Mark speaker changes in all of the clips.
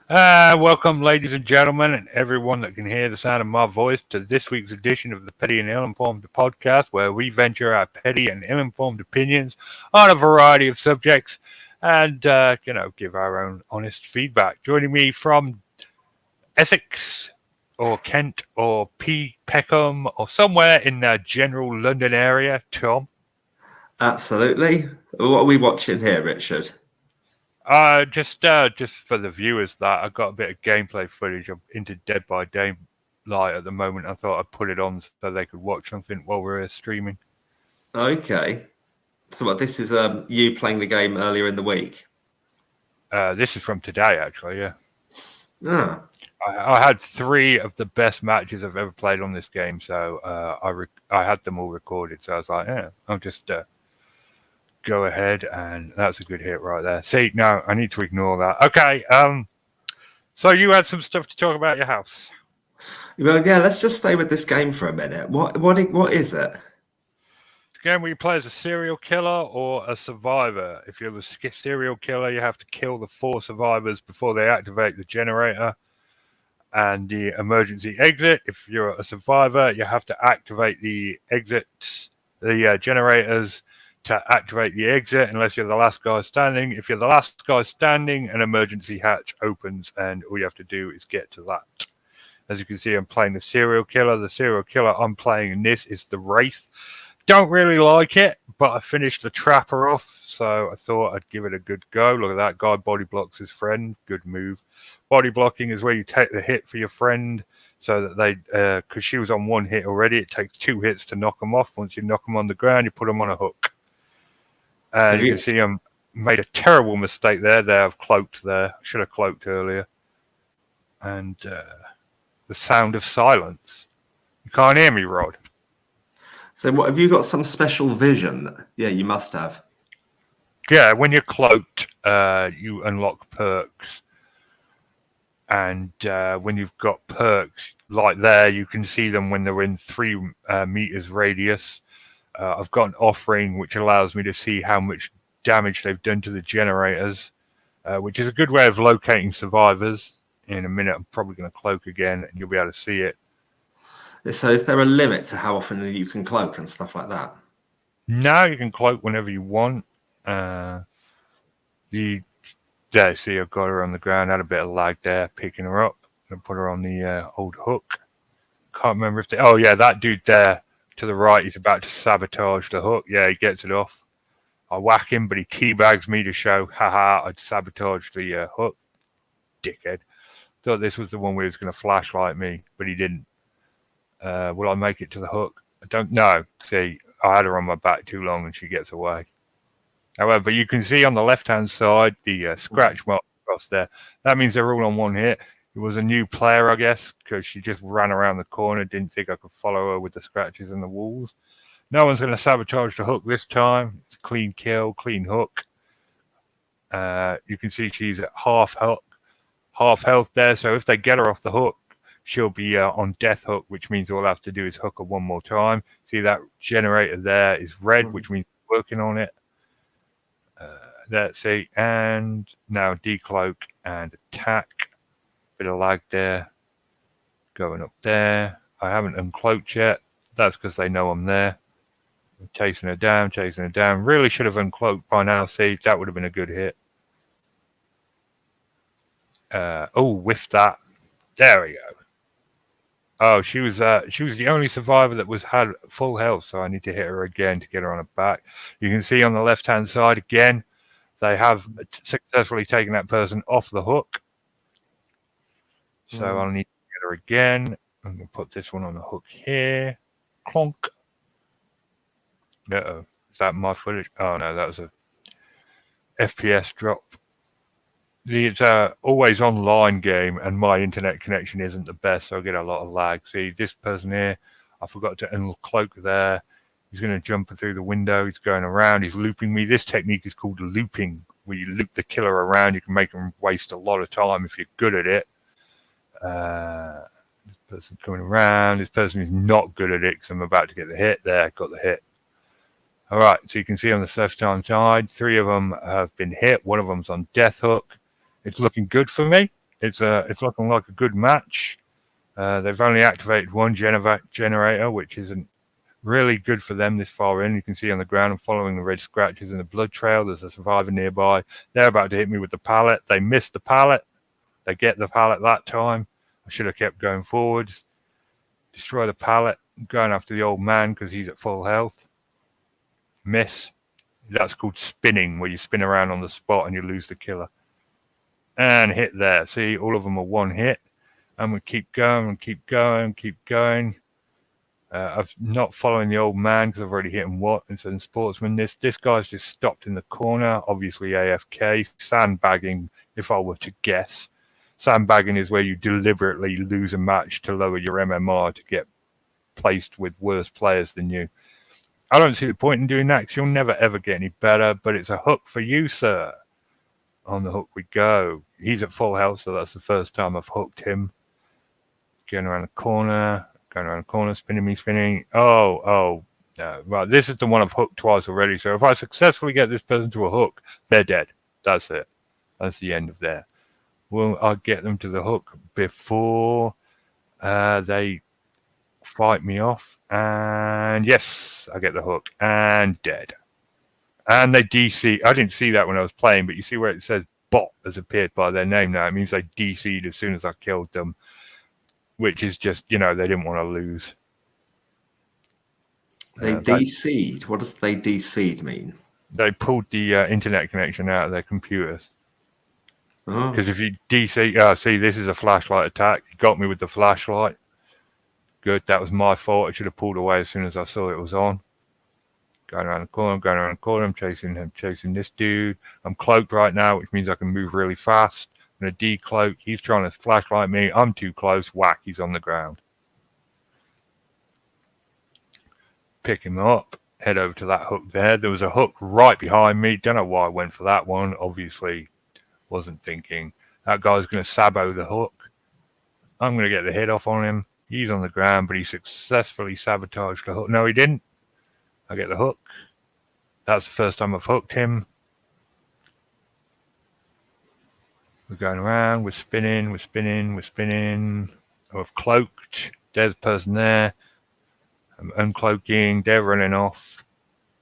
Speaker 1: Welcome, ladies and gentlemen, and everyone that can hear the sound of my voice to this week's edition of the Petty and Ill-Informed podcast, where we venture our petty and ill-informed opinions on a variety of subjects and, give our own honest feedback. Joining me from Essex or Kent or Peckham or somewhere in the general London area, Tom.
Speaker 2: Absolutely. What are we watching here, Richard?
Speaker 1: Just for the viewers, that I got a bit of gameplay footage. I'm into Dead by Daylight at the moment. I thought I'd put it on so they could watch something while we're streaming.
Speaker 2: Okay. So what, this is you playing the game earlier in the week?
Speaker 1: This is from today, actually, yeah.
Speaker 2: Ah.
Speaker 1: I had 3 of the best matches I've ever played on this game, so I had them all recorded. So I was like, yeah, I'll just go ahead, and that's a good hit right there. See, no, I need to ignore that. Okay, so you had some stuff to talk about your house.
Speaker 2: Well, yeah, let's just stay with this game for a minute. What is it?
Speaker 1: Game where you play as a serial killer or a survivor. If you're the serial killer, you have to kill the 4 survivors before they activate the generator and the emergency exit. If you're a survivor, you have to activate the exits, the generators to activate the exit unless you're the last guy standing. If you're the last guy standing, an emergency hatch opens and all you have to do is get to that. As you can see, I'm playing the serial killer. The serial killer I'm playing in this is the Wraith. Don't really like it, but I finished the Trapper off, so I thought I'd give it a good go. Look at that guy, body blocks his friend. Good move. Body blocking is where you take the hit for your friend so that they, because she was on 1 hit already, it takes 2 hits to knock them off. Once you knock them on the ground, you put them on a hook. And you can see I made a terrible mistake there. I've cloaked there. I should have cloaked earlier. And the sound of silence. You can't hear me, Rod.
Speaker 2: So what, have you got some special vision? Yeah, you must have.
Speaker 1: Yeah, when you're cloaked, you unlock perks. And when you've got perks like there, you can see them when they're in 3 meters radius. I've got an offering which allows me to see how much damage they've done to the generators, which is a good way of locating survivors. In a minute, I'm probably going to cloak again, and you'll be able to see it.
Speaker 2: So is there a limit to how often you can cloak and stuff like that?
Speaker 1: No, you can cloak whenever you want. There, see, I've got her on the ground. Had a bit of lag there, picking her up and put her on the old hook. Can't remember if oh yeah, that dude there to the right, he's about to sabotage the hook. Yeah, he gets it off. I whack him, but he teabags me to show, haha, I'd sabotaged the hook. Dickhead. Thought this was the one where he was going to flashlight me, but he didn't. Will I make it to the hook? I don't know. See, I had her on my back too long and she gets away. However, you can see on the left-hand side the scratch mark across there. That means they're all on 1 hit. It was a new player, I guess, because she just ran around the corner, didn't think I could follow her with the scratches and the walls. No one's going to sabotage the hook this time. It's a clean kill, clean hook. You can see she's at half health there, so if they get her off the hook, she'll be on death hook, which means all I have to do is hook her 1 more time. See that generator there is red, which means we're working on it. Let's see, and now decloak and attack. Bit of lag there. Going up there. I haven't uncloaked yet. That's because they know I'm there. I'm chasing her down. Really should have uncloaked by now. See, that would have been a good hit. Whiffed that. There we go. Oh, she was the only survivor that had full health, so I need to hit her again to get her on her back. You can see on the left-hand side again, they have successfully taken that person off the hook. So I'll need to get her again. I'm going to put this one on the hook here. Clonk. Uh-oh. Is that my footage? Oh, no, that was a FPS drop. It's a always online game, and my internet connection isn't the best, so I get a lot of lag. See, this person here, I forgot to uncloak there. He's going to jump through the window. He's going around. He's looping me. This technique is called looping, where you loop the killer around. You can make him waste a lot of time if you're good at it. This person coming around. This person is not good at it because I'm about to get the hit. There, got the hit. All right, so you can see on the left-hand side, 3 of them have been hit. 1 of them's on death hook. It's looking good for me. It's looking like a good match. They've only activated one generator, which isn't really good for them this far in. You can see on the ground I'm following the red scratches in the blood trail. There's a survivor nearby. They're about to hit me with the pallet. They missed the pallet. They get the pallet that time. I should have kept going forwards. Destroy the pallet. I'm going after the old man because he's at full health. Miss. That's called spinning, where you spin around on the spot and you lose the killer. And hit there. See, all of them are one hit. And we keep going and keep going, keep going. I'm not following the old man because I've already hit him once. And sportsman, this guy's just stopped in the corner, obviously AFK, sandbagging, if I were to guess. Sandbagging is where you deliberately lose a match to lower your MMR to get placed with worse players than you. I don't see the point in doing that because you'll never ever get any better, but it's a hook for you, sir. On the hook we go. He's at full health, so that's the first time I've hooked him. Going around the corner, spinning. Oh, no. Right, this is the one I've hooked twice already, so if I successfully get this person to a hook, they're dead. That's it. That's the end of there. Will I get them to the hook before they fight me off? And yes, I get the hook and dead. And they DC. I didn't see that when I was playing, but you see where it says bot has appeared by their name now. It means they DC'd as soon as I killed them, which is just, they didn't want to lose.
Speaker 2: They DC'd? What does they DC'd mean?
Speaker 1: They pulled the internet connection out of their computers. Because if you DC, see, this is a flashlight attack. You got me with the flashlight. Good, that was my fault. I should have pulled away as soon as I saw it was on. Going around the corner, I'm chasing this dude. I'm cloaked right now, which means I can move really fast. I'm going to decloak. He's trying to flashlight me. I'm too close. Whack, he's on the ground. Pick him up. Head over to that hook there. There was a hook right behind me. Don't know why I went for that one. Obviously, wasn't thinking. That guy's going to sabo the hook. I'm going to get the hit off on him. He's on the ground, but he successfully sabotaged the hook. No, he didn't. I get the hook. That's the first time I've hooked him. We're going around. We're spinning. I've cloaked. There's a person there. I'm uncloaking. They're running off.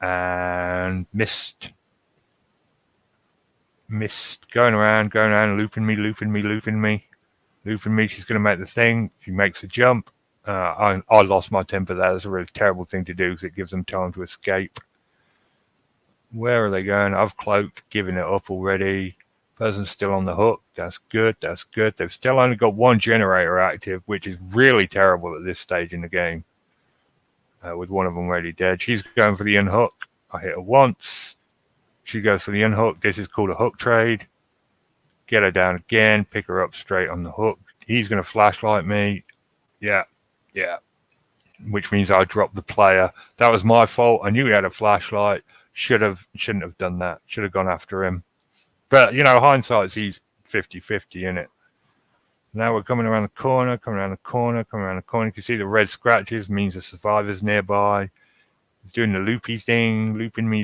Speaker 1: And missed. Going around, looping me. She's going to make the thing. She makes a jump. I lost my temper there. That's a really terrible thing to do because it gives them time to escape. Where are they going? I've cloaked, giving it up already. Person's still on the hook. That's good. They've still only got one generator active, which is really terrible at this stage in the game. With one of them already dead. She's going for the unhook. I hit her once. She goes for the unhook. This is called a hook trade. Get her down again. Pick her up straight on the hook. He's going to flashlight me. Yeah. Which means I dropped the player. That was my fault. I knew he had a flashlight. Shouldn't have done that. Should have gone after him. But, hindsight's easy 50-50, innit? Now we're coming around the corner. You can see the red scratches, means the survivor's nearby. He's doing the loopy thing, looping me.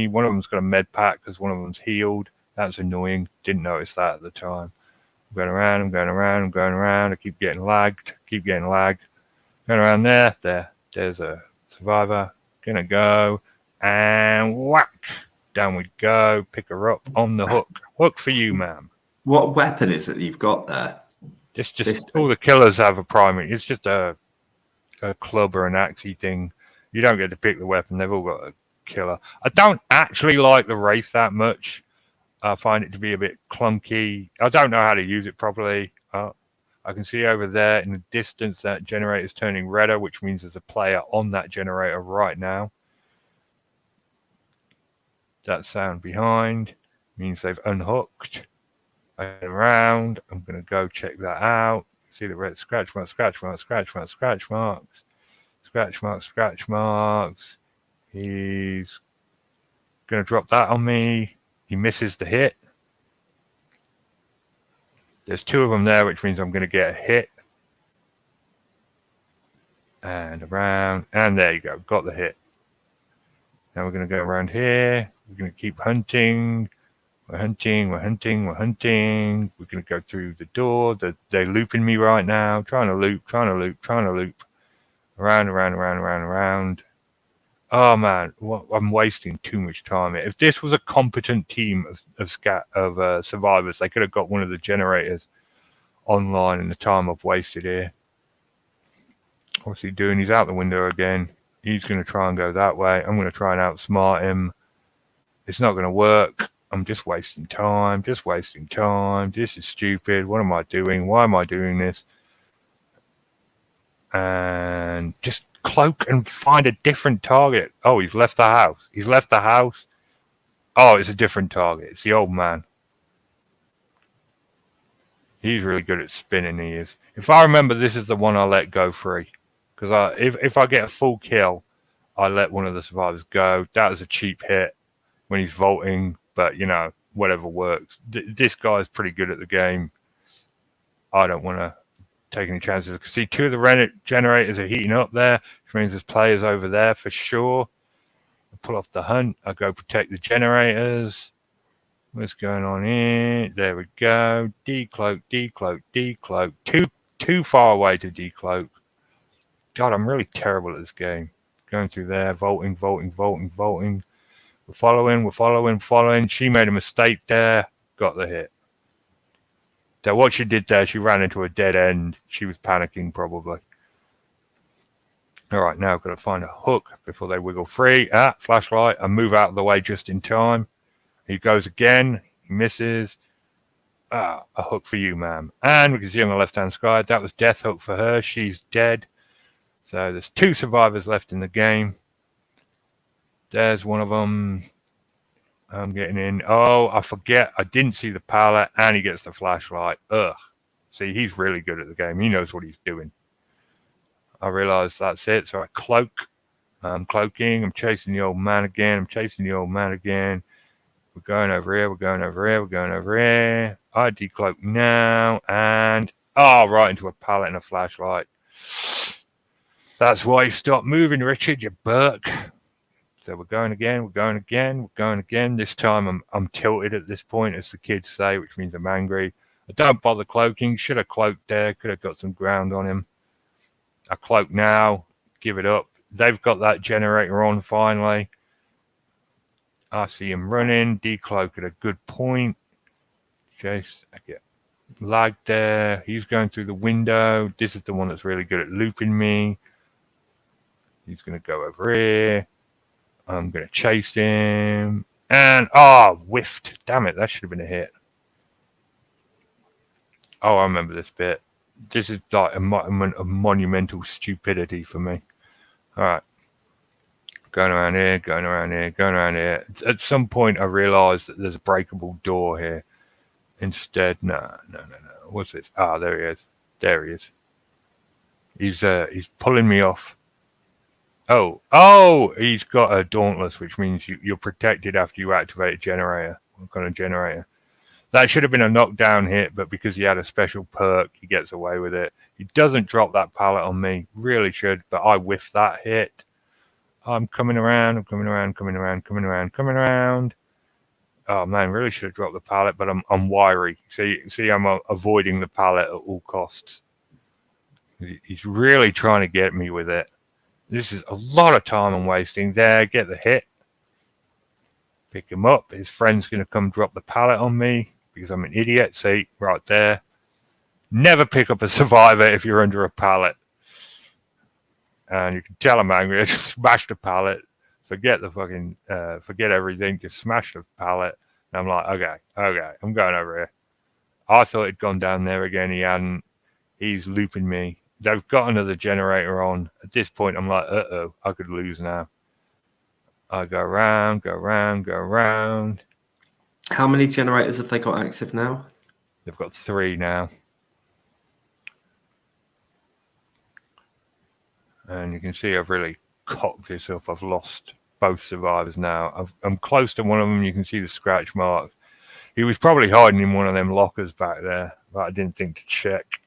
Speaker 1: One of them's got a med pack because one of them's healed. That's annoying. Didn't notice that at the time. I'm going around. I keep getting lagged. Going around there. There's a survivor. Gonna go. And whack. Down we go. Pick her up on the hook. Hook for you, ma'am.
Speaker 2: What weapon is it you've got there?
Speaker 1: Just all the killers have a primary. It's just a club or an axey thing. You don't get to pick the weapon. They've all got a killer. I don't actually like the Wraith that much. I find it to be a bit clunky. I don't know how to use it properly. I can see over there in the distance that generator is turning redder, which means there's a player on that generator right now. That sound behind means they've unhooked. I'm around. I'm going to go check that out. See the red scratch marks. He's going to drop that on me. He misses the hit. There's two of them there, which means I'm going to get a hit. And around. And there you go. Got the hit. Now we're going to go around here. We're going to keep hunting. We're hunting. We're hunting. We're hunting. We're going to go through the door. They're looping me right now. Trying to loop. Trying to loop. Trying to loop. Around, around, around, around, around. Oh man, I'm wasting too much time here. If this was a competent team of survivors, they could have got one of the generators online in the time I've wasted here. What's he doing? He's out the window again. He's going to try and go that way. I'm going to try and outsmart him. It's not going to work. I'm just wasting time. Just wasting time. This is stupid. What am I doing? Why am I doing this? And just cloak and find a different target. Oh, he's left the house. He's left the house. Oh, it's a different target. It's the old man. He's really good at spinning, he is. If I remember, this is the one I let go free. Because if I get a full kill, I let one of the survivors go. That was a cheap hit when he's vaulting. But, you know, whatever works. This guy's pretty good at the game. I don't want to take any chances. See, two of the generators are heating up there, which means there's players over there for sure. I pull off the hunt. I go protect the generators. What's going on here? There we go. Decloak, decloak, decloak. Too far away to decloak. God, I'm really terrible at this game. Going through there, vaulting, vaulting, vaulting, vaulting. We're following. She made a mistake there. Got the hit. So what she did there, she ran into a dead end. She was panicking probably. All right, now I've got to find a hook before they wiggle free. Flashlight. I move out of the way just in time. He goes again. He misses. A hook for you, ma'am. And we can see on the left-hand side, that was death hook for her. She's dead. So there's 2 survivors left in the game. There's one of them. I'm getting in. Oh, I forget. I didn't see the pallet, and he gets the flashlight. Ugh. See, he's really good at the game. He knows what he's doing. I realize that's it. So I cloak. I'm cloaking. I'm chasing the old man again. We're going over here. I decloak now. And, right into a pallet and a flashlight. That's why you stop moving, Richard, you Burke. So we're going again. This time I'm tilted at this point, as the kids say, which means I'm angry. I don't bother cloaking. Should have cloaked there. Could have got some ground on him. I cloak now. Give it up. They've got that generator on finally. I see him running. Decloak at a good point. Chase. I get lagged there. He's going through the window. This is the one that's really good at looping me. He's going to go over here. I'm going to chase him. And, whiffed. Damn it, that should have been a hit. Oh, I remember this bit. This is like a monumental stupidity for me. All right. Going around here. At some point, I realized that there's a breakable door here. Instead, no. What's this? There he is. He's pulling me off. Oh, he's got a dauntless, which means you're protected after you activate a generator. What kind of generator? That should have been a knockdown hit, but because he had a special perk, he gets away with it. He doesn't drop that pallet on me. Really should, but I whiffed that hit. I'm coming around. Oh man, really should have dropped the pallet, but I'm wiry. See, I'm avoiding the pallet at all costs. He's really trying to get me with it. This is a lot of time I'm wasting. There, get the hit. Pick him up. His friend's going to come drop the pallet on me because I'm an idiot. See, right there. Never pick up a survivor if you're under a pallet. And you can tell I'm angry. I just smashed the pallet. Forget everything. Just smash the pallet. And I'm like, okay, I'm going over here. I thought it'd gone down there again. He hadn't. He's looping me. They've got another generator on. At this point, I'm like, I could lose now. I go round.
Speaker 2: How many generators have they got active now?
Speaker 1: They've got 3 now. And you can see I've really cocked this up. I've lost both survivors now. I'm close to one of them. You can see the scratch marks. He was probably hiding in one of them lockers back there, but I didn't think to check.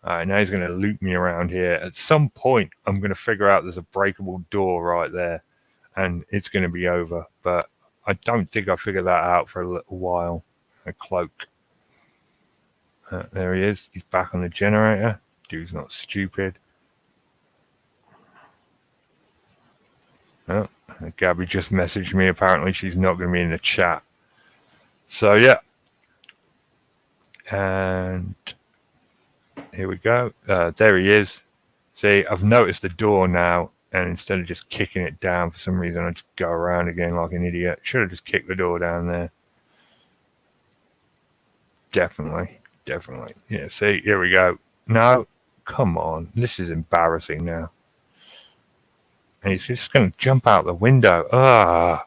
Speaker 1: All right, now he's going to loop me around here. At some point, I'm going to figure out there's a breakable door right there, and it's going to be over. But I don't think I figured that out for a little while. A cloak. There he is. He's back on the generator. Dude's not stupid. Oh, Gabby just messaged me. Apparently, she's not going to be in the chat. So, yeah. And here we go. There he is. See, I've noticed the door now, and instead of just kicking it down for some reason, I just go around again like an idiot. Should have just kicked the door down there. Definitely. Yeah, see, here we go. No, come on. This is embarrassing now. And he's just going to jump out the window. Ah.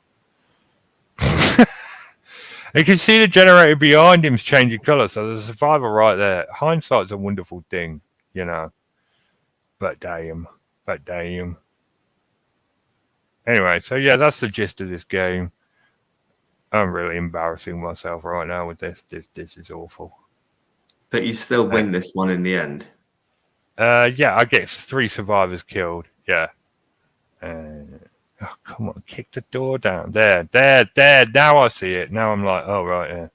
Speaker 1: You can see the generator behind him's changing colour, so there's a survivor right there. Hindsight's a wonderful thing, you know. But damn. Anyway, so yeah, that's the gist of this game. I'm really embarrassing myself right now with this. This is awful.
Speaker 2: But you still win this one in the end.
Speaker 1: Yeah, I get 3 survivors killed. Yeah. Oh, come on, kick the door down. There. Now I see it. Now I'm like, oh, right, yeah.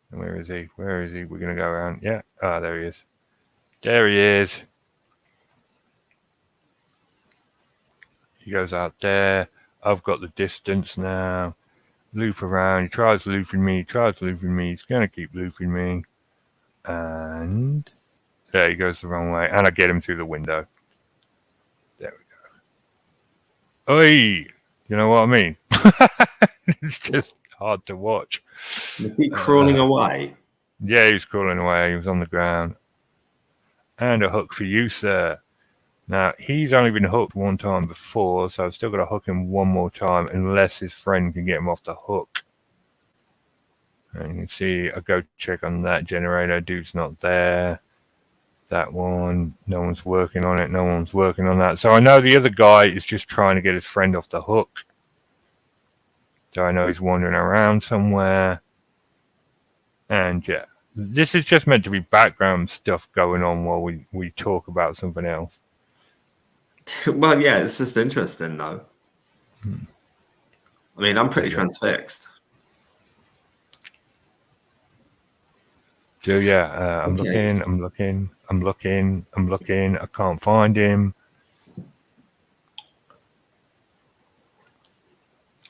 Speaker 1: Where is he? We're going to go around. Yeah. Ah, there he is. He goes out there. I've got the distance now. Loop around. He tries looping me. He's going to keep looping me. And there he goes the wrong way. And I get him through the window. There we go. Oi! You know what I mean? It's just hard to watch.
Speaker 2: Was he crawling away?
Speaker 1: Yeah, he was crawling away. He was on the ground. And a hook for you, sir. Now, he's only been hooked one time before, so I've still got to hook him one more time unless his friend can get him off the hook. And you can see, I go check on that generator. Dude's not there. That one, no one's working on it. No one's working on that. So I know the other guy is just trying to get his friend off the hook. So I know he's wandering around somewhere. And yeah, this is just meant to be background stuff going on while we talk about something else.
Speaker 2: Well, yeah, it's just interesting, though. I mean, I'm pretty transfixed.
Speaker 1: So yeah, I'm looking. I can't find him.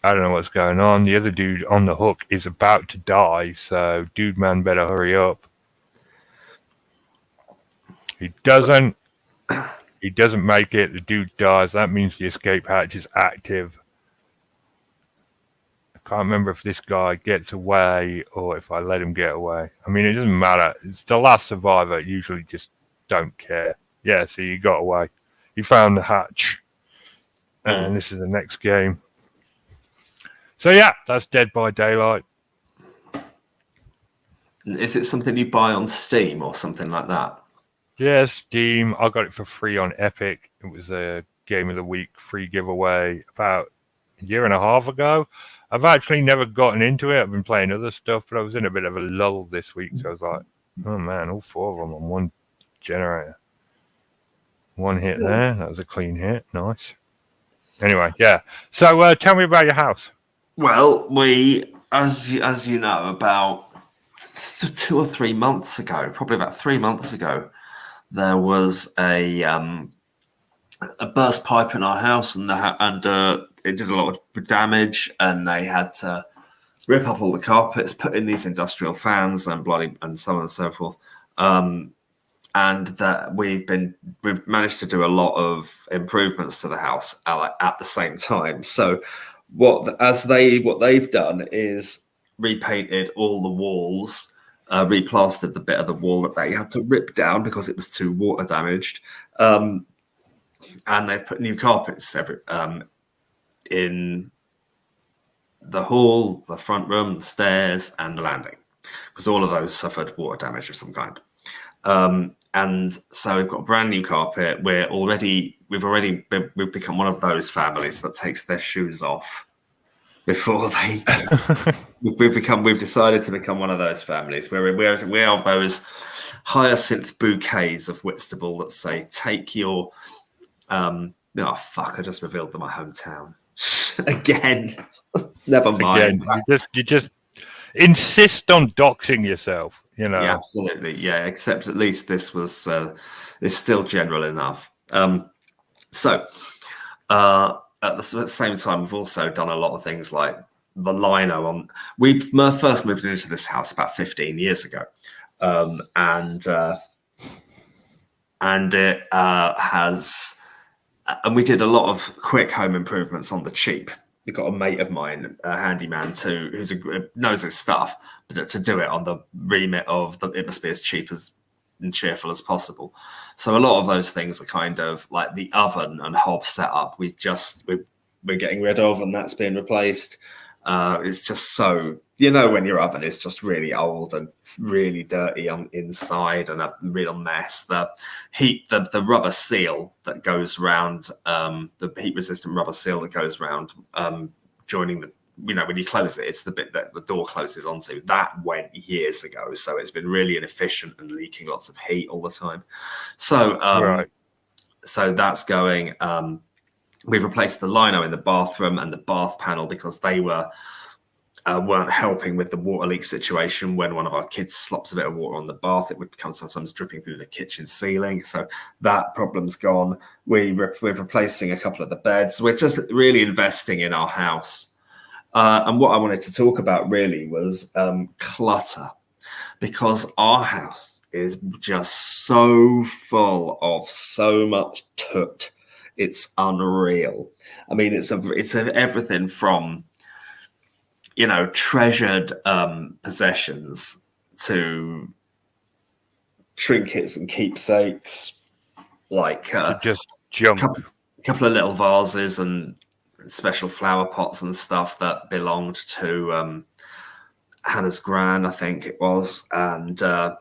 Speaker 1: I don't know what's going on. The other dude on the hook is about to die, so dude man better hurry up. He doesn't make it. The dude dies. That means the escape hatch is active. I can't remember if this guy gets away or if I let him get away. I mean, it doesn't matter. It's the last survivor. Usually just don't care. Yeah, see, he got away. He found the hatch. And this is the next game. So yeah, that's Dead by Daylight.
Speaker 2: Is it something you buy on Steam or something like that?
Speaker 1: Yeah, Steam. I got it for free on Epic. It was a Game of the Week free giveaway about a year and a half ago. I've actually never gotten into it. I've been playing other stuff, but I was in a bit of a lull this week. So I was like, oh man, all 4 of them on one generator. One hit there. That was a clean hit. Nice. Anyway, yeah. So tell me about your house.
Speaker 2: Well, we, as you know, about 2 or 3 months ago, probably about 3 months ago, there was a burst pipe in our house, and it did a lot of damage, and they had to rip up all the carpets, put in these industrial fans, and so on and so forth. And that we've managed to do a lot of improvements to the house at the same time. So what they've done is repainted all the walls, replastered the bit of the wall that they had to rip down because it was too water damaged, and they've put new carpets in the hall, the front room, the stairs, and the landing, because all of those suffered water damage of some kind. And so we've got brand new carpet. We've become one of those families that takes their shoes off before they. We've decided to become one of those families. We are those hyacinth bouquets of Whitstable that say, take your Oh fuck! I just revealed that my hometown again. Never mind.
Speaker 1: Again, you just insist on doxing yourself. You know.
Speaker 2: Yeah, absolutely. Yeah, except at least this was is still general enough. So at the same time, we've also done a lot of things like the lino on. We first moved into this house about 15 years ago, and it has. And we did a lot of quick home improvements on the cheap. We got a mate of mine, a handyman, who's knows his stuff, but to do it on the remit of it must be as cheap as and cheerful as possible. So a lot of those things are kind of like the oven and hob setup. We're getting rid of, and that's being replaced. It's just so, when your oven is just really old and really dirty on inside and a real mess. The rubber seal that goes around, the heat resistant rubber seal that goes around joining the, when you close it, it's the bit that the door closes onto. That went years ago, so it's been really inefficient and leaking lots of heat all the time. So
Speaker 1: Right.
Speaker 2: So that's going. We've replaced the lino in the bathroom and the bath panel because they weren't helping with the water leak situation. When one of our kids slops a bit of water on the bath, it would become sometimes dripping through the kitchen ceiling. So that problem's gone. We're replacing a couple of the beds. We're just really investing in our house. And what I wanted to talk about really was clutter, because our house is just so full of so much toot. It's unreal. I mean, it's everything from, treasured possessions to trinkets and keepsakes, like
Speaker 1: Just junk.
Speaker 2: couple of little vases and special flower pots and stuff that belonged to Hannah's gran, I think it was, and a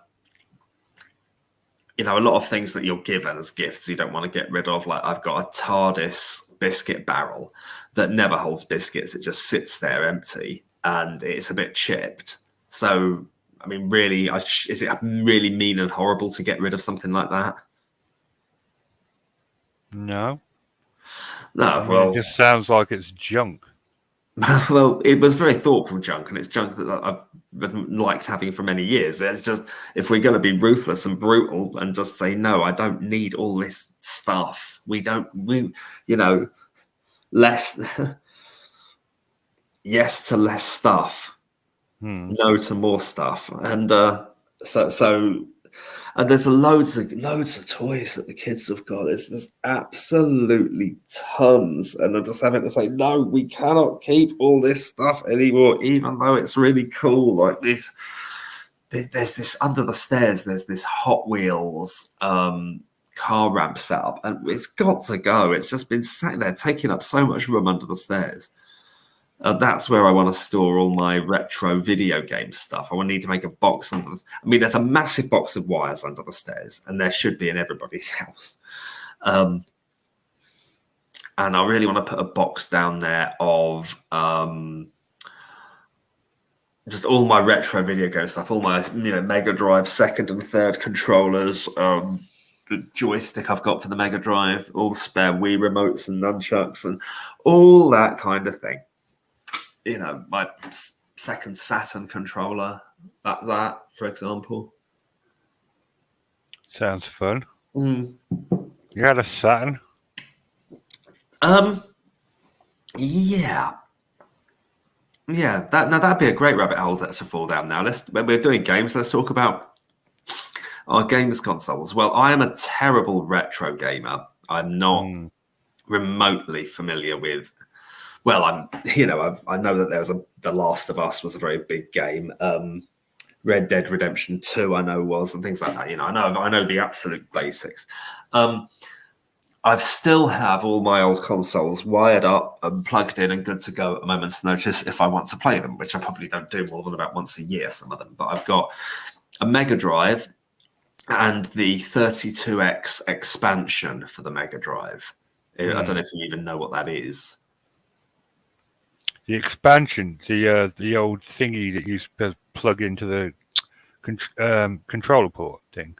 Speaker 2: lot of things that you're given as gifts you don't want to get rid of. Like I've got a TARDIS biscuit barrel that never holds biscuits. It just sits there empty and it's a bit chipped. So, I mean, really, is it really mean and horrible to get rid of something like that?
Speaker 1: No.
Speaker 2: No, well,
Speaker 1: it just sounds like it's junk.
Speaker 2: well, it was very thoughtful junk, and it's junk that I've liked having for many years. It's just, if we're going to be ruthless and brutal and just say, no, I don't need all this stuff. Less, yes to less stuff, no to more stuff. And and there's loads of toys that the kids have got. There's just absolutely tons. And I'm just having to say, no, we cannot keep all this stuff anymore, even though it's really cool. Like this, there's this under the stairs, there's this Hot Wheels car ramp setup, and it's got to go. It's just been sat there taking up so much room under the stairs. That's where I want to store all my retro video game stuff. I need to make a box under there's a massive box of wires under the stairs, and there should be in everybody's house. And I really want to put a box down there of just all my retro video game stuff, all my Mega Drive second and third controllers, the joystick I've got for the Mega Drive, all the spare Wii remotes and nunchucks, and all that kind of thing. My second Saturn controller, that for example.
Speaker 1: Sounds fun. You had a Saturn?
Speaker 2: Yeah. That'd be a great rabbit hole to fall down. Now, when we're doing games, let's talk about our games consoles. Well, I am a terrible retro gamer. I'm not remotely familiar with. Well, I know that The Last of Us was a very big game. Red Dead Redemption 2, I know was, and things like that. I know the absolute basics. I still have all my old consoles wired up and plugged in and good to go at a moment's notice if I want to play them, which I probably don't do more than about once a year, some of them. But I've got a Mega Drive and the 32X expansion for the Mega Drive. I don't know if you even know what that is.
Speaker 1: The expansion, the old thingy that you plug into the controller port thing.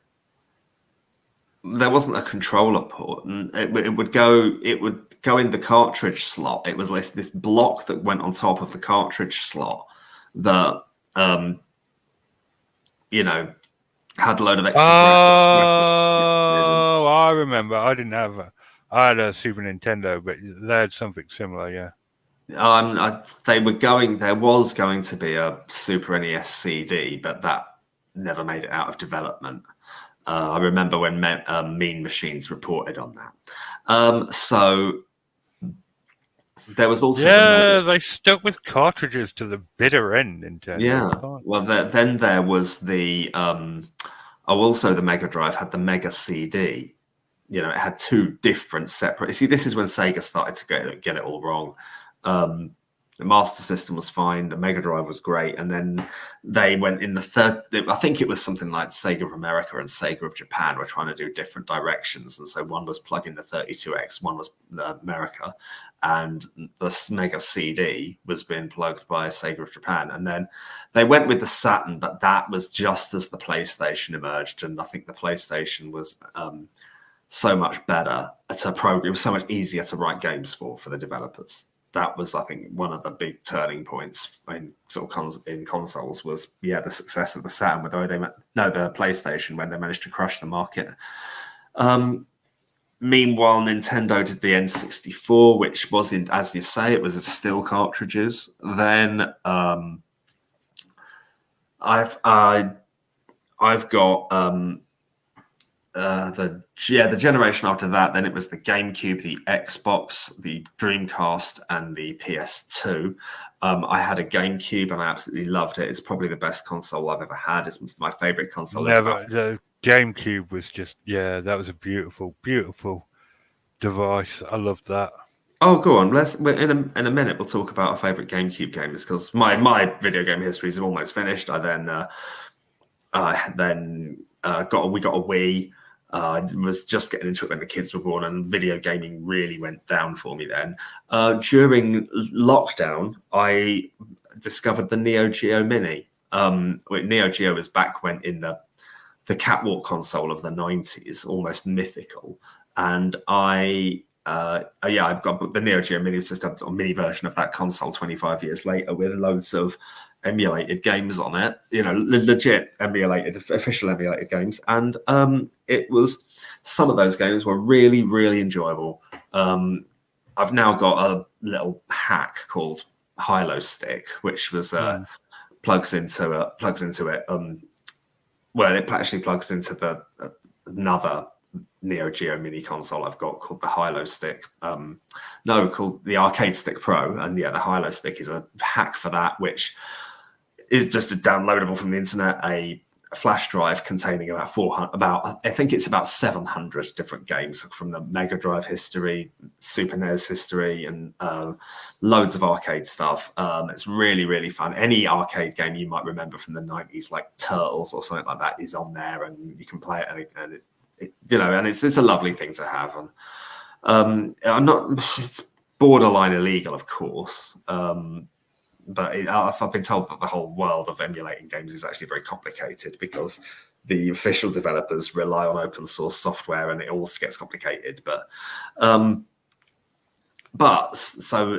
Speaker 2: there wasn't a controller port, and it would go in the cartridge slot. It was this block that went on top of the cartridge slot that had a load of extra
Speaker 1: Oh, I remember. I didn't have I had a Super Nintendo, but they had something similar, yeah.
Speaker 2: They were going. There was going to be a Super NES CD, but that never made it out of development. I remember when Mean Machines reported on that. So there was also
Speaker 1: they stuck with cartridges to the bitter end. Nintendo.
Speaker 2: Yeah. Well, then there was the also the Mega Drive had the Mega CD. It had two different separate. See, this is when Sega started to get it all wrong. The Master System was fine. The Mega Drive was great. And then they went in the third. I think it was something like Sega of America and Sega of Japan were trying to do different directions. And so one was plug in the 32X, one was America. And the Mega CD was being plugged by Sega of Japan. And then they went with the Saturn, but that was just as the PlayStation emerged. And I think the PlayStation was so much better to program. It was so much easier to write games for the developers. That was, I think, one of the big turning points in consoles was the success of the Saturn with the way the PlayStation when they managed to crush the market. Meanwhile, Nintendo did the N64, which was as you say, it was still cartridges. Then I've got the generation after that. Then it was the GameCube, the Xbox, the Dreamcast, and the PS2. I had a GameCube and I absolutely loved it. It's probably the best console I've ever had. It's my favorite console.
Speaker 1: The GameCube was just that was a beautiful, beautiful device. I loved that.
Speaker 2: Oh, go on. In a minute we'll talk about our favorite GameCube games because my video game history is almost finished. I then we got a Wii. I was just getting into it when the kids were born, and video gaming really went down for me then. During lockdown, I discovered the Neo Geo Mini. Neo Geo was back when in the catwalk console of the 90s, almost mythical. And I've got the Neo Geo Mini. It's just a mini version of that console 25 years later with loads of emulated games on it, legit official emulated games. And it was, some of those games were really, really enjoyable. I've now got a little hack called Hilo Stick, which was plugs into it. It actually plugs into another Neo Geo Mini console I've got called the Hilo Stick. Called the Arcade Stick Pro. And the Hilo Stick is a hack for that, which is just a downloadable from the internet, a flash drive containing about 700 different games from the Mega Drive history, Super NES history, and loads of arcade stuff. It's really, really fun. Any arcade game you might remember from the 90s, like Turtles or something like that, is on there, and you can play it, and it's a lovely thing to have. And it's borderline illegal, of course. But I've been told that the whole world of emulating games is actually very complicated because the official developers rely on open source software and it all gets complicated. So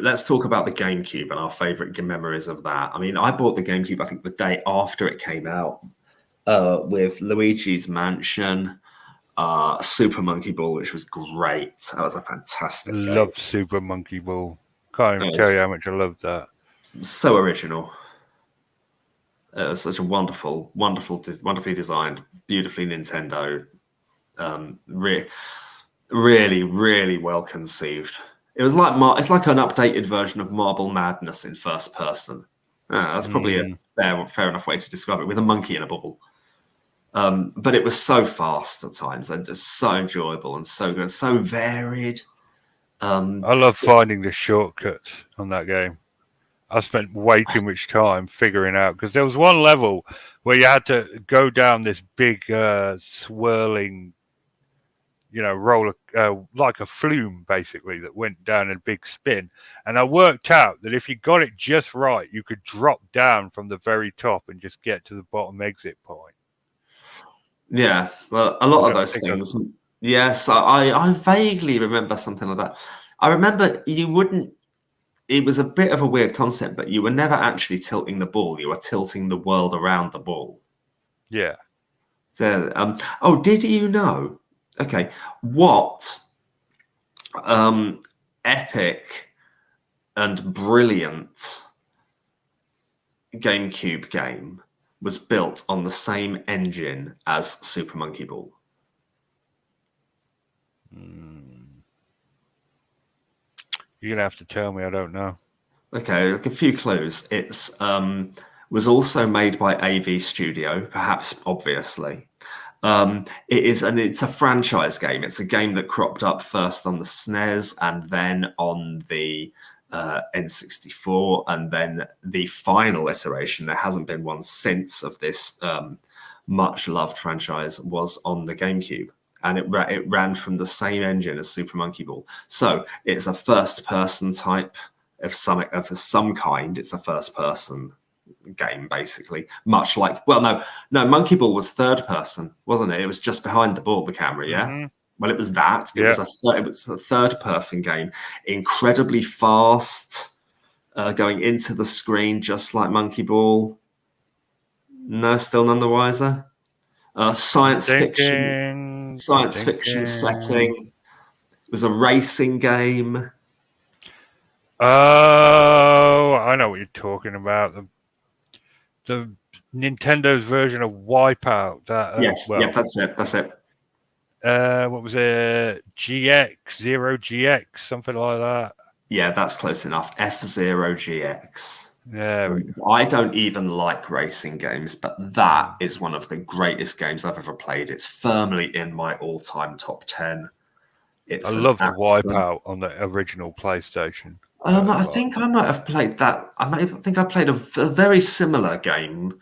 Speaker 2: let's talk about the GameCube and our favorite memories of that. I mean, I bought the GameCube, I think, the day after it came out with Luigi's Mansion, Super Monkey Ball, which was great. That was a fantastic game.
Speaker 1: Loved Super Monkey Ball. Can't even tell you how much I loved that.
Speaker 2: So original. It was such a wonderfully designed, beautifully Nintendo. Really, really well conceived. It was like it's like an updated version of Marble Madness in first person. That's probably a fair enough way to describe it, with a monkey in a bubble. But it was so fast at times and just so enjoyable and so good, so varied.
Speaker 1: I love finding the shortcuts on that game. I spent way too much time figuring out, because there was one level where you had to go down this big swirling, roller, like a flume basically, that went down in a big spin. And I worked out that if you got it just right, you could drop down from the very top and just get to the bottom exit point.
Speaker 2: Yeah, well, a lot of those things Yes, I vaguely remember something like that. I remember you wouldn't. It was a bit of a weird concept, but you were never actually tilting the ball. You were tilting the world around the ball.
Speaker 1: Yeah.
Speaker 2: So, oh, did you know? Okay, what um, epic and brilliant GameCube game was built on the same engine as Super Monkey Ball?
Speaker 1: You're gonna have to tell me. I don't know.
Speaker 2: Okay, like a few clues. It's was also made by AV Studio, perhaps obviously. It's a franchise game. It's a game that cropped up first on the SNES and then on the N64, and then the final iteration. There hasn't been one since of this much loved franchise was on the GameCube. And it ran from the same engine as Super Monkey Ball. So it's a first person type of some kind. It's a first person game, basically, much like, well, no, Monkey Ball was third person, wasn't it? It was just behind the ball, the camera. Yeah.
Speaker 1: Mm-hmm.
Speaker 2: Well, it was that. It
Speaker 1: Yeah.
Speaker 2: was a third person game, incredibly fast, going into the screen, just like Monkey Ball. No, still none the wiser. Science fiction setting. It was a racing game.
Speaker 1: Oh, I know what you're talking about. The Nintendo's version of Wipeout. That
Speaker 2: Yes,
Speaker 1: well,
Speaker 2: yeah, that's it. That's it.
Speaker 1: what was it? Zero GX, something like that.
Speaker 2: Yeah, that's close enough. F-Zero GX.
Speaker 1: Yeah.
Speaker 2: I don't even like racing games, but that is one of the greatest games I've ever played. It's firmly in my all-time top 10.
Speaker 1: I love the Wipeout on the original PlayStation.
Speaker 2: I think I might have played that. I think I played a very similar game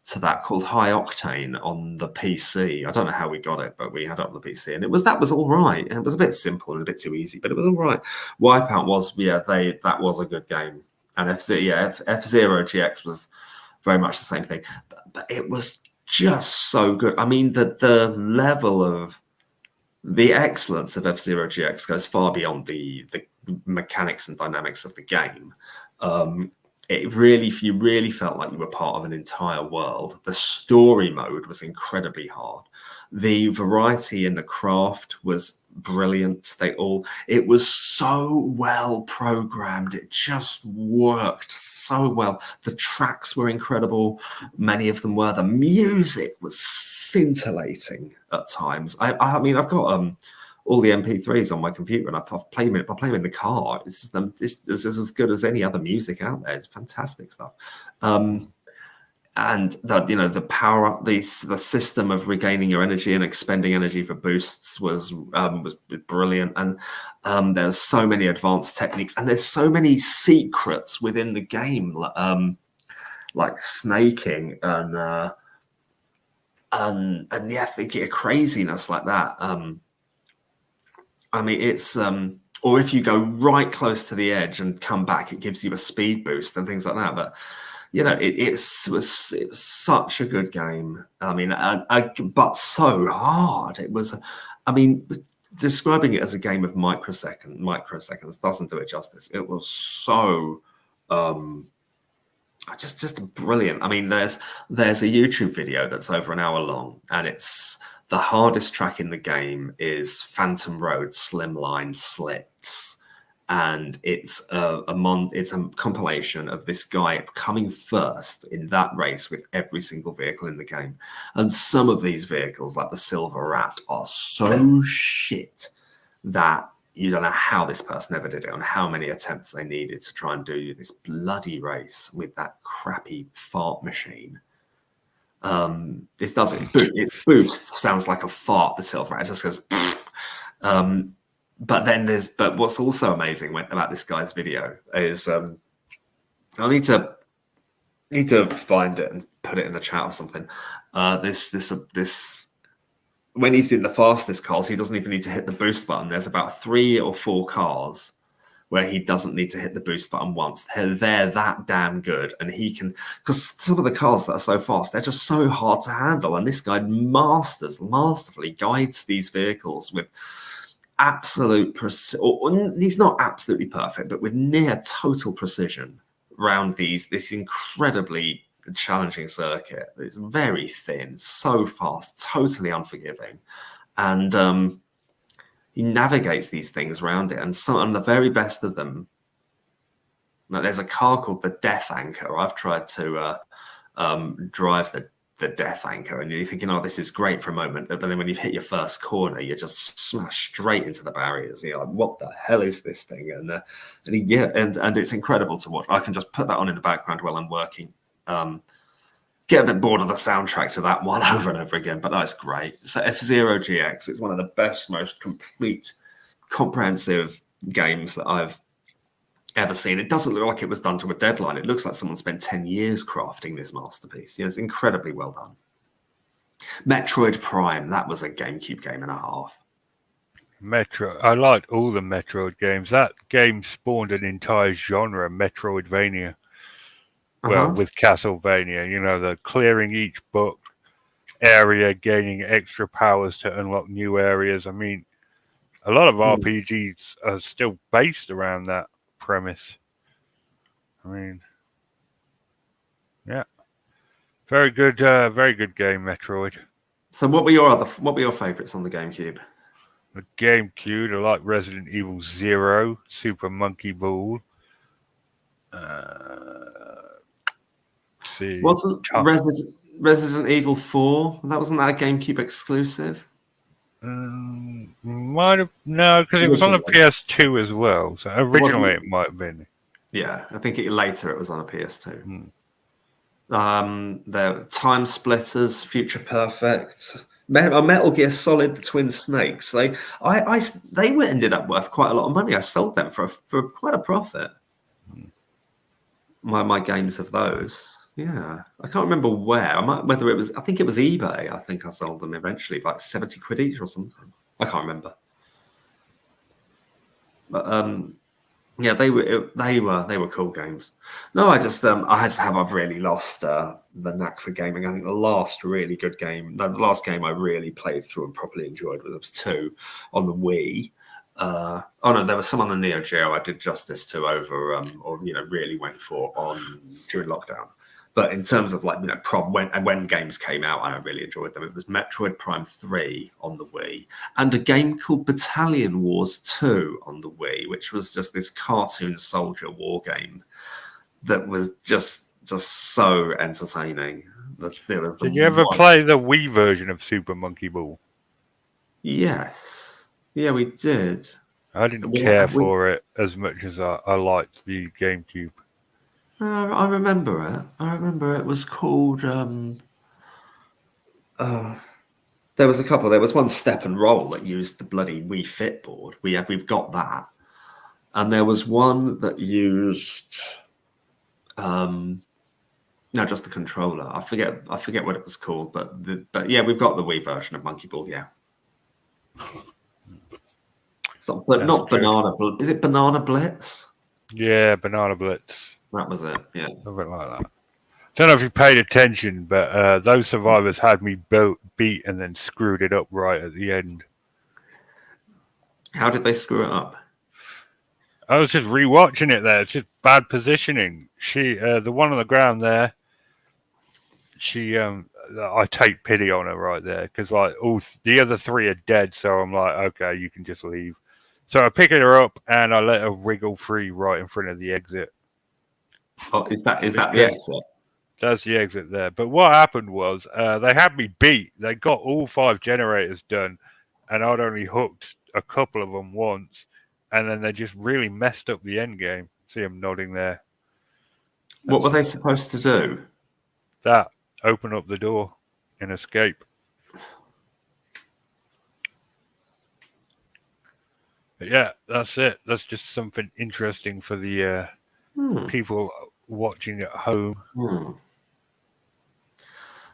Speaker 2: to that called High Octane on the PC. I don't know how we got it, but we had it on the PC, and that was all right. It was a bit simple and a bit too easy, but it was all right. Wipeout was that was a good game, and F-Zero GX was very much the same thing, but it was just so good. I mean, the level of the excellence of F-Zero GX goes far beyond the mechanics and dynamics of the game. You really felt like you were part of an entire world. The story mode was incredibly hard. The variety in the craft was brilliant. It was so well programmed. It just worked so well. The tracks were incredible. Many of them were. The music was scintillating at times. I mean, I've got all the MP3s on my computer, and I play them in the car. It's as good as any other music out there. It's fantastic stuff. And the power up, the system of regaining your energy and expending energy for boosts was brilliant. And there's so many advanced techniques, and there's so many secrets within the game, like snaking and craziness like that. I mean, it's or if you go right close to the edge and come back, it gives you a speed boost and things like that. But it was such a good game. I mean, but so hard. It was. I mean, describing it as a game of microseconds doesn't do it justice. It was so just brilliant. I mean, there's a YouTube video that's over an hour long, and it's the hardest track in the game is Phantom Road Slimline Slips, and it's a compilation of this guy coming first in that race with every single vehicle in the game. And some of these vehicles, like the Silver Rat, are so shit that you don't know how this person ever did it, and how many attempts they needed to try and do this bloody race with that crappy fart machine. It doesn't. Its boost sounds like a fart. The Silver Rat just goes. But what's also amazing about this guy's video is I need to find it and put it in the chat or something. This when he's in the fastest cars, he doesn't even need to hit the boost button. There's about 3 or 4 cars where he doesn't need to hit the boost button once. They're that damn good, and he can, because some of the cars that are so fast, they're just so hard to handle, and this guy masterfully guides these vehicles with absolute precision. He's not absolutely perfect, but with near total precision around this incredibly challenging circuit. It's very thin, so fast, totally unforgiving, and he navigates these things around it. And the very best of them. Now, there's a car called the Death Anchor. I've tried to drive the Death Anchor, and you're thinking, "Oh, this is great for a moment," but then when you hit your first corner, you just smash straight into the barriers. You're like, "What the hell is this thing?" And it's incredible to watch. I can just put that on in the background while I'm working. Get a bit bored of the soundtrack to that one over and over again, but that's great. So F-Zero GX is one of the best, most complete, comprehensive games that I've ever seen. It doesn't look like it was done to a deadline. It looks like someone spent 10 years crafting this masterpiece. It's incredibly well done. Metroid Prime, that was a GameCube game and a half.
Speaker 1: I liked all the Metroid games. That game spawned an entire genre, Metroidvania. Well, with Castlevania, the clearing each book area, gaining extra powers to unlock new areas. I mean, a lot of RPGs are still based around that premise. I mean, yeah, very good game, Metroid.
Speaker 2: So, what were your favorites on the GameCube?
Speaker 1: The GameCube, I like Resident Evil 0, Super Monkey Ball.
Speaker 2: Wasn't Resident Evil 4? Wasn't that a GameCube exclusive?
Speaker 1: Might have because it was on the PS2 as well. So originally it might have been.
Speaker 2: Yeah, I think later it was on a PS2. The Time Splitters, Future Perfect, Metal Gear Solid, the Twin Snakes. They ended up worth quite a lot of money. I sold them for quite a profit. My games of those. Yeah, I can't remember where. Whether it was. I think it was eBay. I think I sold them eventually for like 70 quid each or something. I can't remember. But yeah, they were cool games. No, I've really lost the knack for gaming. I think the last really good game, the last game I really played through and properly enjoyed was 2 on the Wii. Oh no, there was some on the Neo Geo I did justice to over, really went for during lockdown. But in terms of when games came out, I really enjoyed them. It was Metroid Prime 3 on the Wii and a game called Battalion Wars 2 on the Wii, which was just this cartoon soldier war game that was just so entertaining.
Speaker 1: Did you ever play the Wii version of Super Monkey Ball?
Speaker 2: Yes. Yeah, we did.
Speaker 1: I didn't care for it as much as I liked the GameCube.
Speaker 2: I remember it. It was called. There was a couple. There was one Step and Roll that used the bloody Wii Fit board. We've got that, and there was one that used. No, just the controller. I forget what it was called, but yeah, we've got the Wii version of Monkey Ball. Yeah. But not good. Is it Banana Blitz?
Speaker 1: Yeah, Banana Blitz.
Speaker 2: That was it. Yeah,
Speaker 1: something like that. Don't know if you paid attention, but those survivors had me beat and then screwed it up right at the end.
Speaker 2: How did they screw it up?
Speaker 1: I was just rewatching it there. It's just bad positioning. The one on the ground there, I take pity on her right there because all the other 3 are dead. So I'm like, okay, you can just leave. So I pick her up and I let her wriggle free right in front of the exit.
Speaker 2: Oh, is that the exit?
Speaker 1: That's the exit there. But what happened was they had me beat. They got all 5 generators done, and I'd only hooked a couple of them once, and then they just really messed up the end game. See them nodding there.
Speaker 2: What were they supposed to do?
Speaker 1: That. Open up the door and escape. But yeah, that's it. That's just something interesting for the people watching at home.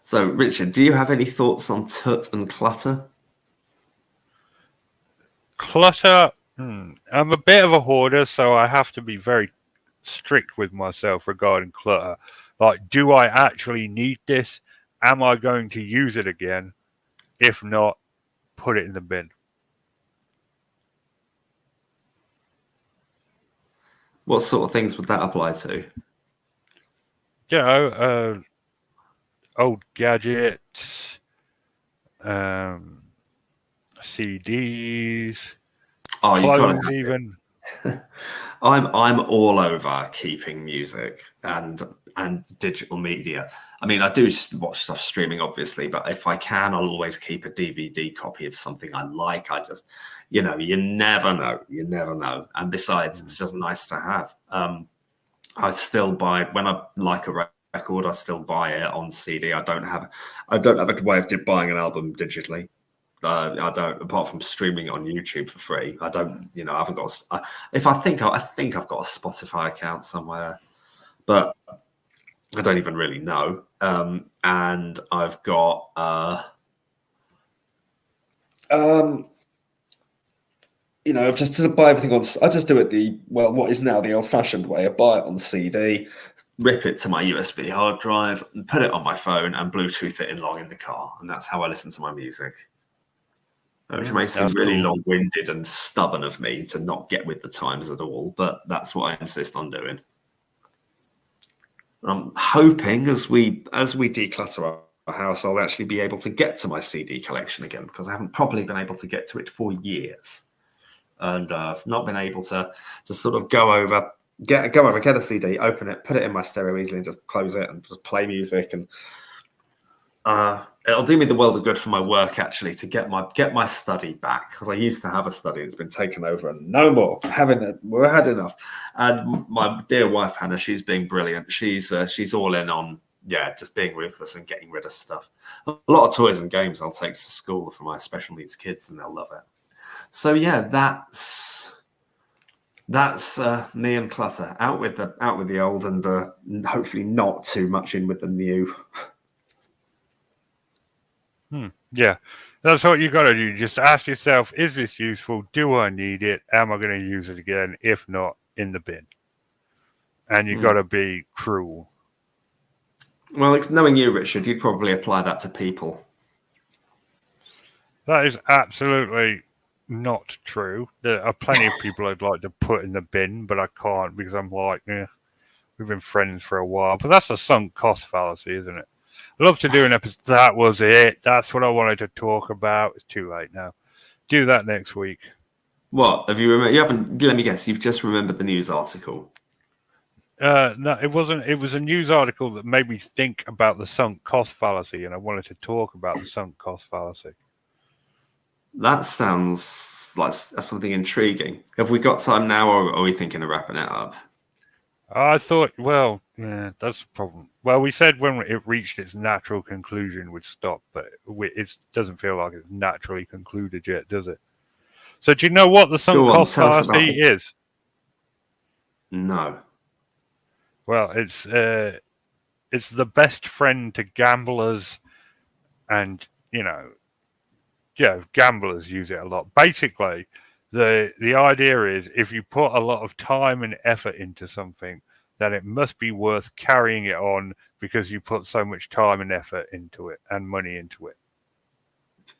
Speaker 2: So, Richard, do you have any thoughts on Tut and Clutter?
Speaker 1: Clutter, I'm a bit of a hoarder, so I have to be very strict with myself regarding clutter. Like, do I actually need this? Am I going to use it again? If not, put it in the bin.
Speaker 2: What sort of things would that apply to?
Speaker 1: You know, old gadgets, um, CDs,
Speaker 2: Oh, you've got
Speaker 1: clothes,
Speaker 2: to.
Speaker 1: even.
Speaker 2: I'm all over keeping music and digital media. I mean, I do watch stuff streaming, obviously, but if I can, I'll always keep a DVD copy of something I like. I just, you never know, you never know. And besides, it's just nice to have. I still buy when I like a record. I still buy it on CD. I don't have a way of buying an album digitally. I don't, apart from streaming it on YouTube for free. I don't, I haven't got. If I think I've got a Spotify account somewhere, but I don't even really know. And I've got, I've just to buy everything on. I just do it what is now the old-fashioned way. I buy it on CD, rip it to my USB hard drive, and put it on my phone, and Bluetooth it along in the car, and that's how I listen to my music. Which may seem
Speaker 1: That's
Speaker 2: really
Speaker 1: cool.
Speaker 2: long-winded and stubborn of me to not get with the times at all, but that's what I insist on doing. I'm hoping as we declutter our house, I'll actually be able to get to my CD collection again, because I haven't probably been able to get to it for years, and I've not been able to just sort of get a CD, open it, put it in my stereo easily, and just close it and just play music. And it'll do me the world of good for my work, actually, to get my study back, because I used to have a study that's been taken over, and no more. We've had enough. And my dear wife Hannah, she's being brilliant. She's all in on just being ruthless and getting rid of stuff. A lot of toys and games I'll take to school for my special needs kids, and they'll love it. So that's me and clutter, out with the old, and hopefully not too much in with the new.
Speaker 1: Yeah, that's what you got to do. Just ask yourself, is this useful? Do I need it? Am I going to use it again? If not, in the bin. And you got to be cruel.
Speaker 2: Well, knowing you, Richard, you'd probably apply that to people.
Speaker 1: That is absolutely not true. There are plenty of people I'd like to put in the bin, but I can't because I'm like, we've been friends for a while. But that's a sunk cost fallacy, isn't it? I'd love to do an episode. That was it. That's what I wanted to talk about. It's too late now. Do that next week.
Speaker 2: What have you remembered? You haven't. Let me guess. You've just remembered the news article.
Speaker 1: No, it wasn't. It was a news article that made me think about the sunk cost fallacy, and I wanted to talk about the sunk cost fallacy.
Speaker 2: That sounds like something intriguing. Have we got time now, or are we thinking of wrapping it up?
Speaker 1: I thought, well, yeah, that's the problem. Well, we said when it reached its natural conclusion would stop, but it doesn't feel like it's naturally concluded yet, does it? So do you know what the sunk cost fallacy is?
Speaker 2: No.
Speaker 1: Well, it's the best friend to gamblers, and gamblers use it a lot. Basically, the idea is if you put a lot of time and effort into something, then it must be worth carrying it on because you put so much time and effort into it and money into it.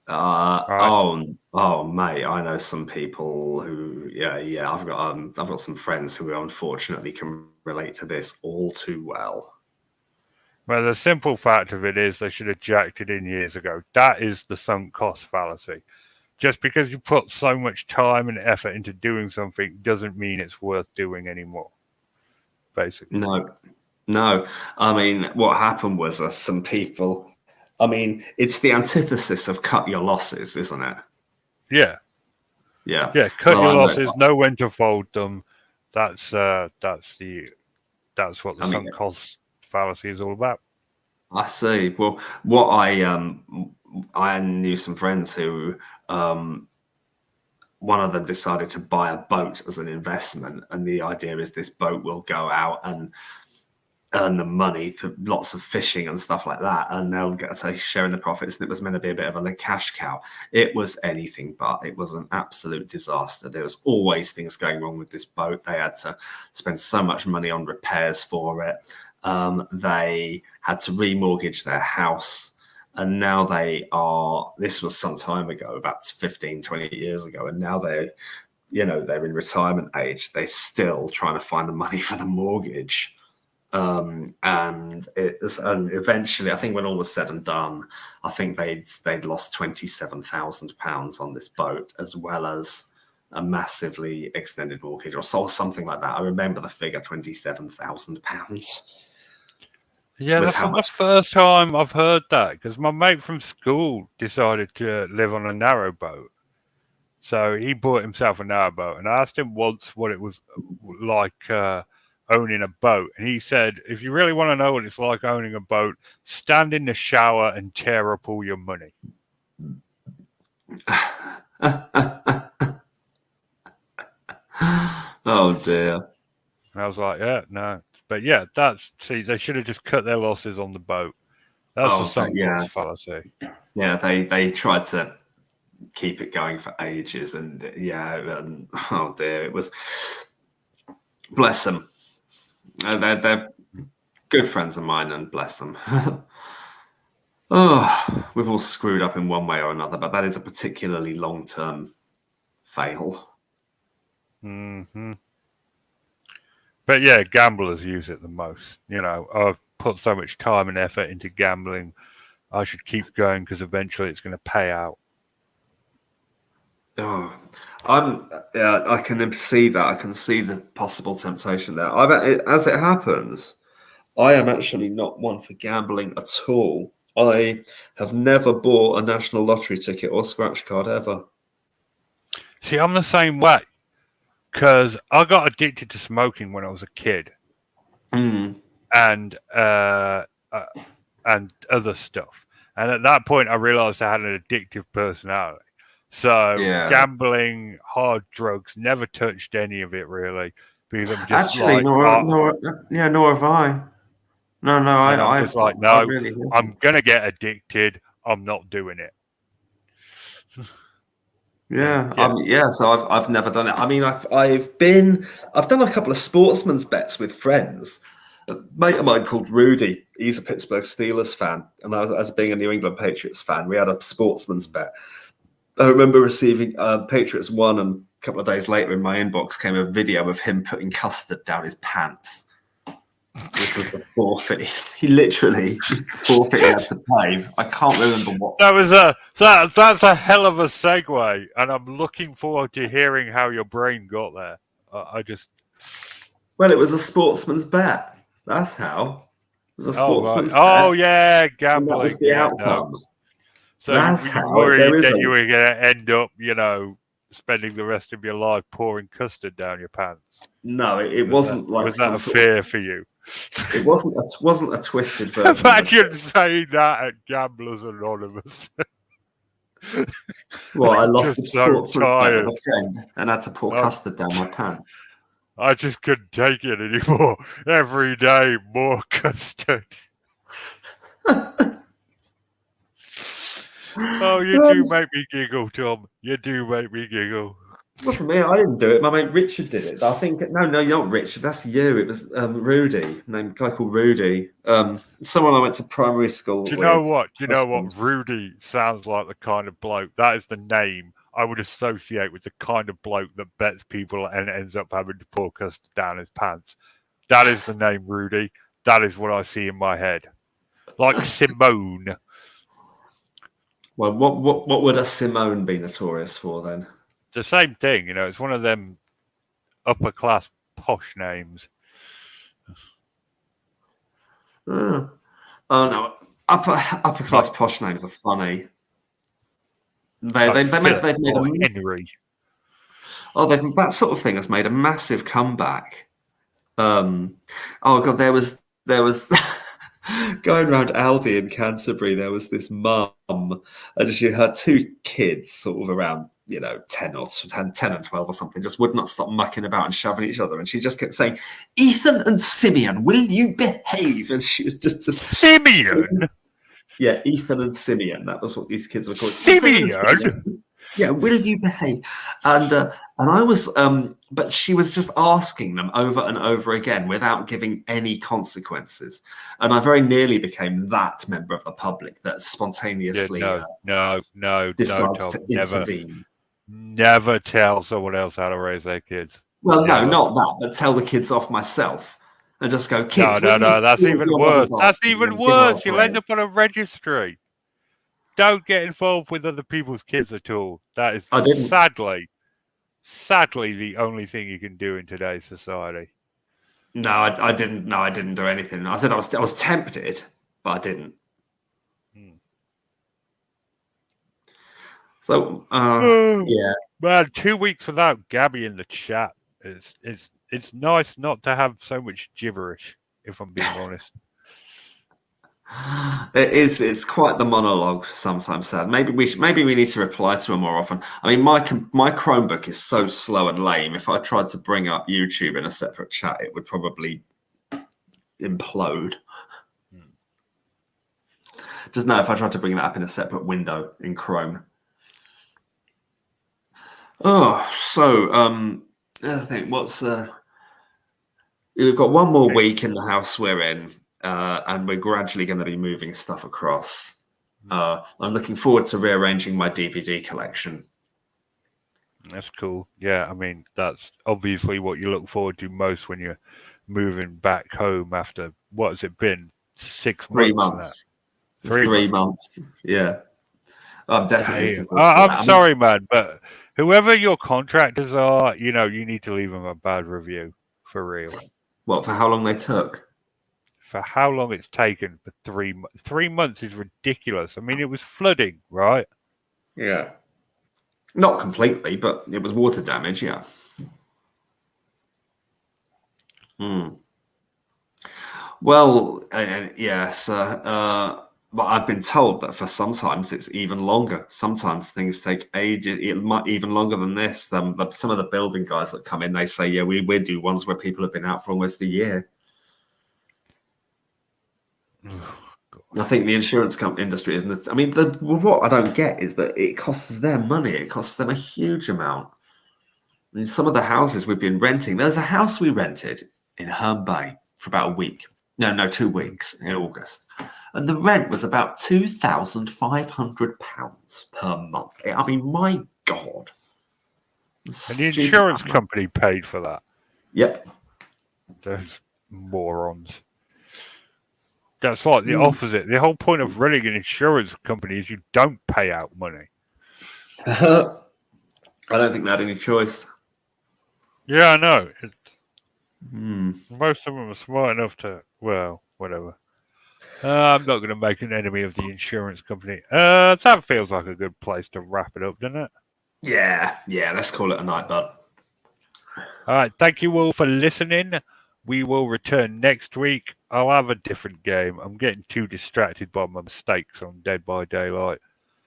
Speaker 2: Right? Oh, mate, I know some people who, I've got some friends who unfortunately can relate to this all too well.
Speaker 1: Well, the simple fact of it is they should have jacked it in years ago. That is the sunk cost fallacy. Just because you put so much time and effort into doing something doesn't mean it's worth doing anymore. Basically.
Speaker 2: No. I mean, what happened was some people. I mean, it's the antithesis of cut your losses, isn't it?
Speaker 1: Yeah.
Speaker 2: Yeah.
Speaker 1: Cut your losses. Know when to fold them. That's what the sunk cost fallacy is all about.
Speaker 2: I see. Well, what I knew some friends who one of them decided to buy a boat as an investment, and the idea is this boat will go out and earn the money for lots of fishing and stuff like that, and they'll get to share in the profits. And it was meant to be a bit of a cash cow. It was anything but. It was an absolute disaster. There was always things going wrong with this boat. They had to spend so much money on repairs for it. They had to remortgage their house. And now this was some time ago, about 15, 20 years ago. And now they're in retirement age. They're still trying to find the money for the mortgage. And eventually, I think when all was said and done, I think they'd lost £27,000 on this boat, as well as a massively extended mortgage or something like that. I remember the figure, £27,000.
Speaker 1: Yeah, that's not the first time I've heard that, because my mate from school decided to live on a narrowboat. So he bought himself a narrowboat, and I asked him once what it was like owning a boat. And he said, if you really want to know what it's like owning a boat, stand in the shower and tear up all your money.
Speaker 2: Oh, dear.
Speaker 1: And I was like, yeah, no. But yeah, they should have just cut their losses on the boat. That's the Suncoast fallacy.
Speaker 2: Yeah, they tried to keep it going for ages, and oh dear, it was, bless them. They're good friends of mine, and bless them. Oh, we've all screwed up in one way or another, but that is a particularly long-term fail.
Speaker 1: Mm-hmm. But yeah, gamblers use it the most. I've put so much time and effort into gambling. I should keep going because eventually it's going to pay out.
Speaker 2: Oh, I can see that. I can see the possible temptation there. As it happens, I am actually not one for gambling at all. I have never bought a national lottery ticket or scratch card ever.
Speaker 1: See, I'm the same way, because I got addicted to smoking when I was a kid, and other stuff. And at that point, I realized I had an addictive personality. So gambling, hard drugs, never touched any of it really, because I'm just
Speaker 2: nor have I. I'm
Speaker 1: just like, no, I'm gonna get addicted. I'm not doing it.
Speaker 2: So I've never done it. I mean, I've done a couple of sportsman's bets with friends. A mate of mine called Rudy, he's a Pittsburgh Steelers fan, and as being a New England Patriots fan, we had a sportsman's bet. I remember receiving Patriots won, and a couple of days later in my inbox came a video of him putting custard down his pants, which was the forfeit. He literally forfeit he had to pay. I can't remember what.
Speaker 1: That's a hell of a segue, and I'm looking forward to hearing how your brain got there.
Speaker 2: Well, it was a sportsman's bet. That's how. It was a sportsman's bet.
Speaker 1: Oh yeah, gambling.
Speaker 2: And that was the outcome.
Speaker 1: No. So that's you were worried that you were going to end up, spending the rest of your life pouring custard down your pants.
Speaker 2: No, it wasn't like.
Speaker 1: Was that a fear for you?
Speaker 2: It wasn't a twisted version.
Speaker 1: Imagine saying that at Gamblers Anonymous.
Speaker 2: Well, I lost the sportsman's bet with a friend and had to pour custard down my pants.
Speaker 1: I just couldn't take it anymore. Every day, more custard. Oh, you do make me giggle, Tom. You do make me giggle.
Speaker 2: It wasn't me. I didn't do it. My mate Richard did it. I think no, you're not Richard. That's you. It was Rudy. A guy called Rudy. Someone I went to primary school.
Speaker 1: Do you know what? Rudy sounds like the kind of bloke. That is the name I would associate with the kind of bloke that bets people and ends up having to pour custard down his pants. That is the name Rudy. That is what I see in my head. Like Simone.
Speaker 2: Well, what would a Simone be notorious for then?
Speaker 1: The same thing, it's one of them upper class posh names.
Speaker 2: Oh no, upper class posh names are funny. They've made
Speaker 1: Henry.
Speaker 2: That sort of thing has made a massive comeback. Oh god, there was going around Aldi in Canterbury. There was this mum, and she had two kids, sort of around 10 or 10 and 12 or something, just would not stop mucking about and shoving each other. And she just kept saying, "Ethan and Simeon, will you behave?" And she was just
Speaker 1: Simeon?
Speaker 2: Yeah, Ethan and Simeon. That was what these kids were called.
Speaker 1: Simeon?
Speaker 2: Yeah, will you behave? And I was, but she was just asking them over and over again without giving any consequences. And I very nearly became that member of the public that spontaneously
Speaker 1: No,
Speaker 2: decides
Speaker 1: Tom,
Speaker 2: to intervene.
Speaker 1: Never tell someone else how to raise their kids.
Speaker 2: Well,
Speaker 1: Never.
Speaker 2: no, not that, but tell the kids off myself and just go, "Kids,
Speaker 1: No, that's even worse. That's even worse. You'll end up on a registry. Don't get involved with other people's kids at all. That is sadly the only thing you can do in today's society.
Speaker 2: No, I didn't. No, I didn't do anything. I said I was tempted, but I didn't. So, yeah,
Speaker 1: man, 2 weeks without Gabby in the chat. It's nice not to have so much gibberish, if I'm being honest.
Speaker 2: It is. It's quite the monologue sometimes. Sad. Maybe we need to reply to her more often. I mean, my Chromebook is so slow and lame. If I tried to bring up YouTube in a separate chat, it would probably implode. Just know if I tried to bring that up in a separate window in Chrome. Oh, so I think we've got one more week in the house we're in. And we're gradually going to be moving stuff across. I'm looking forward to rearranging my DVD collection.
Speaker 1: That's cool. Yeah, I mean, that's obviously what you look forward to most when you're moving back home after, what has it been, 6 months?
Speaker 2: 3 months. 3 months. Yeah. I'm definitely.
Speaker 1: I'm sorry, man, but whoever your contractors are, you need to leave them a bad review, for real.
Speaker 2: What, for how long they took?
Speaker 1: For how long it's taken for 3 months. 3 months is ridiculous. I mean, it was flooding, right?
Speaker 2: Yeah. Not completely, but it was water damage, yeah. Well, yes. But I've been told that for sometimes it's even longer. Sometimes things take ages. It might even longer than this. Some of the building guys that come in, they say, yeah, we do ones where people have been out for almost a year. I think the insurance industry isn't. I mean, what I don't get is that it costs them money. It costs them a huge amount. I mean, some of the houses we've been renting. There's a house we rented in Herne Bay for about a week. No, 2 weeks in August, and the rent was about £2,500 per month. I mean, my God!
Speaker 1: And the insurance company paid for that.
Speaker 2: Yep.
Speaker 1: Those morons. That's like the opposite. The whole point of running an insurance company is you don't pay out money.
Speaker 2: I don't think they had any choice.
Speaker 1: Yeah, I know. Most of them are smart enough to, well, whatever. I'm not going to make an enemy of the insurance company. That feels like a good place to wrap it up, doesn't it?
Speaker 2: Yeah, let's call it a night, bud.
Speaker 1: All right, thank you all for listening. We will return next week. I'll have a different game. I'm getting too distracted by my mistakes on Dead by Daylight.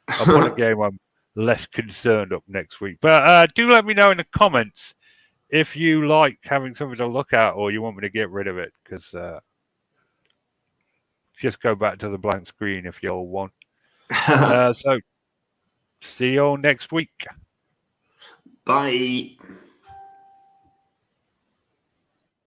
Speaker 1: I've got a game I'm less concerned up next week. But do let me know in the comments if you like having something to look at or you want me to get rid of it, because just go back to the blank screen if you all want. So see you all next week.
Speaker 2: Bye.